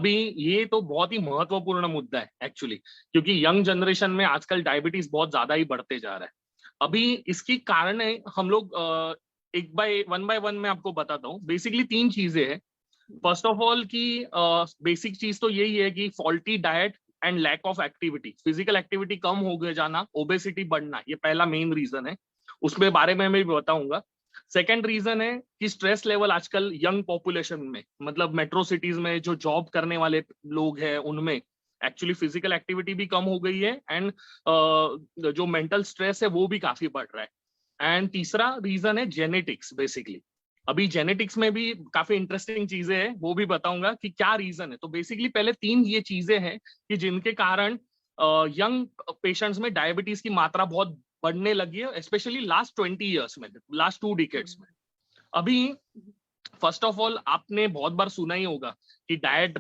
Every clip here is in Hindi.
अभी ये तो बहुत ही महत्वपूर्ण मुद्दा है एक्चुअली, क्योंकि यंग जनरेशन में आजकल डायबिटीज बहुत ज्यादा ही बढ़ते जा रहा है। अभी इसकी कारण है, हम लोग एक बाय वन में आपको बताता हूँ। बेसिकली तीन चीजें हैं। फर्स्ट ऑफ ऑल की बेसिक चीज तो यही है कि faulty diet and lack of activity, physical activity कम हो गए जाना, ओबेसिटी बढ़ना, ये पहला मेन रीजन है। उसमें बारे में मैं भी बताऊंगा। सेकेंड रीजन है कि स्ट्रेस लेवल आजकल यंग पॉपुलेशन में, मतलब मेट्रो सिटीज में जो जॉब करने वाले लोग हैं उनमें एक्चुअली फिजिकल एक्टिविटी भी कम हो गई है, एंड जो मेंटल स्ट्रेस है वो भी काफी बढ़ रहा है। एंड तीसरा रीजन है जेनेटिक्स बेसिकली। अभी जेनेटिक्स में भी काफी इंटरेस्टिंग चीजें हैं, वो भी बताऊंगा कि क्या रीजन है। तो बेसिकली पहले तीन ये चीजें हैं कि जिनके कारण यंग पेशेंट्स में डायबिटीज की मात्रा बहुत बढ़ने लगी है, स्पेशली लास्ट 20 ईयर्स में, लास्ट 2 डिकेड्स में। अभी फर्स्ट ऑफ ऑल आपने बहुत बार सुना ही होगा कि डाइट,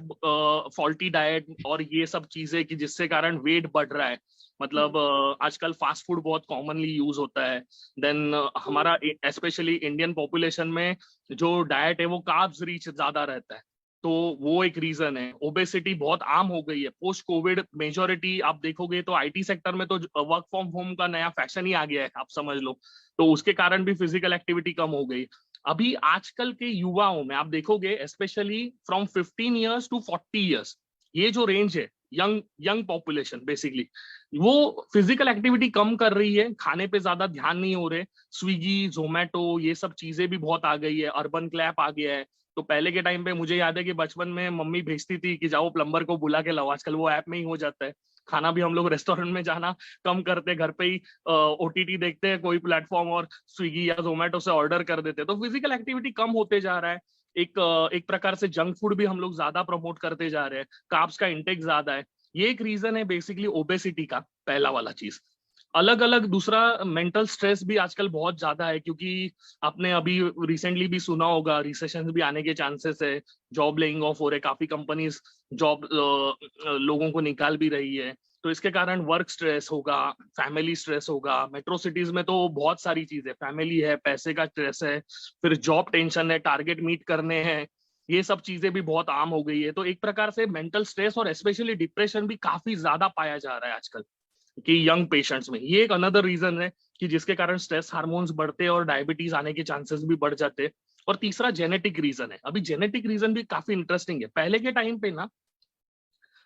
फॉल्टी डाइट और ये सब चीजें कि जिससे कारण वेट बढ़ रहा है। मतलब आजकल फास्ट फूड बहुत कॉमनली यूज होता है। देन हमारा स्पेशली इंडियन पॉपुलेशन में जो डाइट है वो कार्ब्स रिच ज्यादा रहता है, तो वो एक रीजन है। ओबेसिटी बहुत आम हो गई है पोस्ट कोविड। मेजोरिटी आप देखोगे तो आईटी सेक्टर में तो वर्क फ्रॉम होम का नया फैशन ही आ गया है, आप समझ लो। तो उसके कारण भी फिजिकल एक्टिविटी कम हो गई। अभी आजकल के युवाओं में आप देखोगे, specially from 15 years to 40 years, ये जो रेंज है, यंग यंग पॉपुलेशन बेसिकली, वो फिजिकल एक्टिविटी कम कर रही है, खाने पे ज्यादा ध्यान नहीं हो रहे। स्विगी, जोमेटो, ये सब चीजें भी बहुत आ गई है, अर्बन क्लैप आ गया है। तो पहले के टाइम पे मुझे याद है कि बचपन में मम्मी भेजती थी कि जाओ प्लम्बर को बुला के लाओ, आजकल वो ऐप में ही हो जाता है। खाना भी हम लोग रेस्टोरेंट में जाना कम करते, घर पे ही ओटीटी देखते हैं कोई प्लेटफॉर्म और स्विगी या जोमेटो से ऑर्डर कर देते। तो फिजिकल एक्टिविटी कम होते जा रहा है। एक प्रकार से जंक फूड भी हम लोग ज्यादा प्रमोट करते जा रहे हैं, कार्ब्स का इंटेक ज्यादा है। ये एक रीजन है बेसिकली ओबेसिटी का, पहला वाला चीज। अलग अलग दूसरा, मेंटल स्ट्रेस भी आजकल बहुत ज्यादा है, क्योंकि आपने अभी रिसेंटली भी सुना होगा रिसेशन भी आने के चांसेस है। जॉब लेइंग ऑफ हो रहे, काफी कंपनीज जॉब लोगों को निकाल भी रही है। तो इसके कारण वर्क स्ट्रेस होगा, फैमिली स्ट्रेस होगा। मेट्रो सिटीज में तो बहुत सारी चीजें, फैमिली है, पैसे का स्ट्रेस है, फिर जॉब टेंशन है, टारगेट मीट करने हैं, ये सब चीजें भी बहुत आम हो गई है। तो एक प्रकार से मेंटल स्ट्रेस और स्पेशली डिप्रेशन भी काफी ज्यादा पाया जा रहा है आजकल कि यंग पेशेंट्स में। ये एक अनदर रीजन है कि जिसके कारण स्ट्रेस हार्मोन्स बढ़ते और डायबिटीज आने के चांसेस भी बढ़ जाते। और तीसरा जेनेटिक रीजन है। अभी जेनेटिक रीजन भी काफी इंटरेस्टिंग है। पहले के टाइम पे ना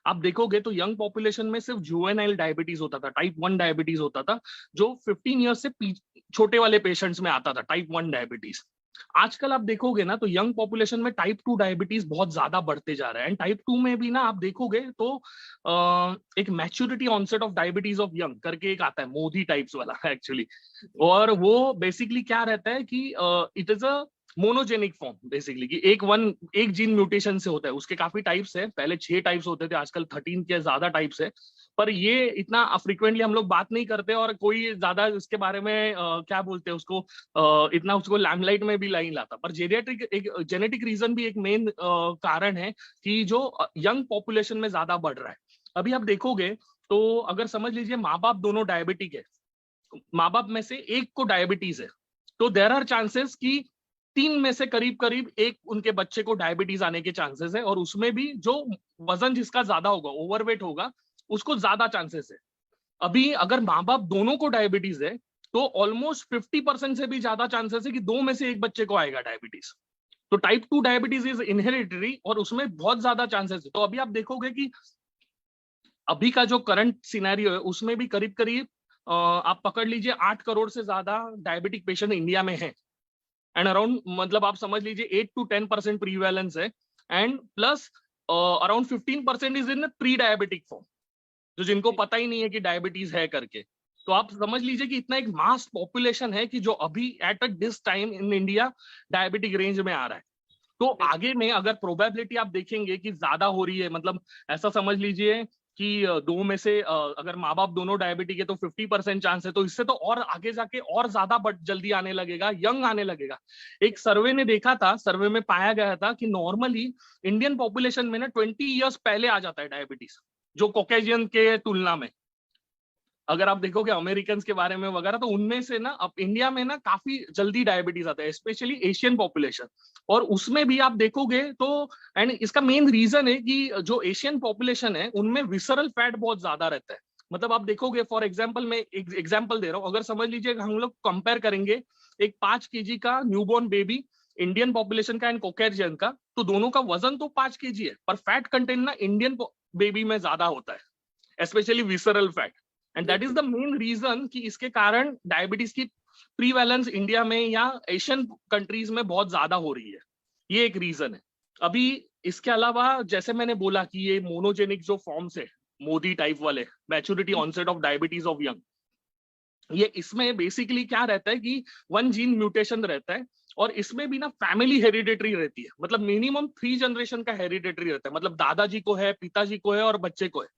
आप देखोगे तो यंग पॉपुलेशन में सिर्फ जुवेनाइल डायबिटीज होता था, टाइप 1 डायबिटीज होता था, जो 15 ईयर्स से छोटे वाले पेशेंट्स में आता था, टाइप 1 डायबिटीज। आजकल आप देखोगे ना तो यंग पॉपुलेशन में टाइप 2 डायबिटीज बहुत ज्यादा बढ़ते जा रहा है। एंड टाइप 2 में भी ना आप देखोगे तो एक maturity onset of diabetes of young करके एक आता है, मोदी टाइप्स वाला एक्चुअली। और वो बेसिकली क्या रहता है कि it is a monogenic form basically, कि एक जीन म्यूटेशन से होता है। उसके काफी टाइप्स है, पहले 6 टाइप्स होते थे, आजकल 13 के ज्यादा टाइप्स है। पर ये इतना फ्रिक्वेंटली हम लोग बात नहीं करते, और कोई ज्यादा इसके बारे में क्या बोलते हैं उसको, इतना उसको लैमलाइट में भी नहीं लाता। पर एक जेनेटिक रीजन भी एक मेन कारण है कि जो यंग पॉपुलेशन में ज्यादा बढ़ रहा है। अभी आप देखोगे तो अगर समझ लीजिए माँ बाप दोनों डायबिटिक है, माँ बाप में से एक को डायबिटीज है, तो देयर आर चांसेस कि 3 में से करीब करीब एक उनके बच्चे को डायबिटीज आने के चांसेस है। और उसमें भी जो वजन जिसका ज्यादा होगा, ओवरवेट होगा, उसको ज्यादा चांसेस है। अभी अगर माँ बाप दोनों को डायबिटीज है तो ऑलमोस्ट 50% से भी ज्यादा चांसेस है कि 2 में से एक बच्चे को आएगा डायबिटीज। तो टाइप 2 डायबिटीज इज इनहेरिटरी और उसमें बहुत ज्यादा चांसेस है। तो अभी आप देखोगे कि अभी का जो करंट सिनेरियो है उसमें भी करीब करीब आप पकड़ लीजिए 8 करोड़ से ज्यादा डायबिटिक पेशेंट इंडिया में है। एंड अराउंड, मतलब आप समझ लीजिए 8 to 10% प्रीवैलेंस है। And plus around 15% is in pre diabetic form, जो जिनको पता ही नहीं है कि डायबिटीज है करके। तो आप समझ लीजिए कि इतना एक मास पॉपुलेशन है कि जो अभी at this time in India diabetic range में आ रहा है। तो आगे में अगर प्रोबेबिलिटी आप देखेंगे कि ज्यादा हो रही है, मतलब ऐसा समझ लीजिए कि 2 में से अगर माँ बाप दोनों डायबिटिक है तो 50% चांस है। तो इससे तो और आगे जाके और ज्यादा जल्दी आने लगेगा, यंग आने लगेगा। एक सर्वे ने देखा था, सर्वे में पाया गया था कि नॉर्मली इंडियन पॉपुलेशन में ना 20 ईयर्स पहले आ जाता है डायबिटीज, जो कॉकेजियन के तुलना में। अगर आप देखोगे अमेरिकन के बारे में वगैरह, तो उनमें से ना अब इंडिया में ना काफी जल्दी डायबिटीज आता है, स्पेशली एशियन पॉपुलेशन। और उसमें भी आप देखोगे तो, एंड इसका मेन रीजन है कि जो एशियन पॉपुलेशन है उनमें विसरल फैट बहुत ज्यादा रहता है। मतलब आप देखोगे, फॉर एग्जाम्पल मैं एग्जाम्पल दे रहा हूँ, अगर समझ लीजिए हम लोग कंपेयर करेंगे एक 5 kg का न्यूबॉर्न बेबी इंडियन पॉपुलेशन का एंड कॉकेशियन का, तो दोनों का वजन तो 5 kg है, पर फैट कंटेंट ना इंडियन बेबी में ज्यादा होता है, specially visceral fat. And that is the main reason कि इसके कारण डायबिटीज की प्रीवैलेंस इंडिया में या एशियन कंट्रीज में बहुत ज्यादा हो रही है। ये एक रीजन है। अभी इसके अलावा जैसे मैंने बोला कि ये मोनोजेनिक जो फॉर्म्स है, मोदी टाइप वाले, maturity onset of diabetes of young, ये इसमें बेसिकली क्या रहता है कि 1 जीन म्यूटेशन रहता है, और इसमें भी ना फैमिली हेरिडेटरी रहती है, मतलब मिनिमम 3 जनरेशन का हेरिडेटरी रहता है, मतलब दादाजी को है, पिताजी को है और बच्चे को है,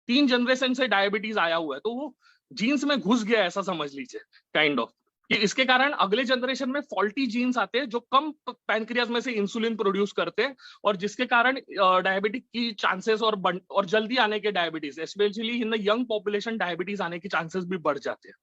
3 जनरेशन से डायबिटीज आया हुआ है, तो वो जीन्स में घुस गया, ऐसा समझ लीजिए काइंड ऑफ। कि इसके कारण अगले जनरेशन में फॉल्टी जीन्स आते हैं जो कम पैनक्रियाज में से इंसुलिन प्रोड्यूस करते हैं, और जिसके कारण डायबिटिक की चांसेस और जल्दी आने के diabetes, specially in the young population, diabetes आने के चांसेस भी बढ़ जाते हैं।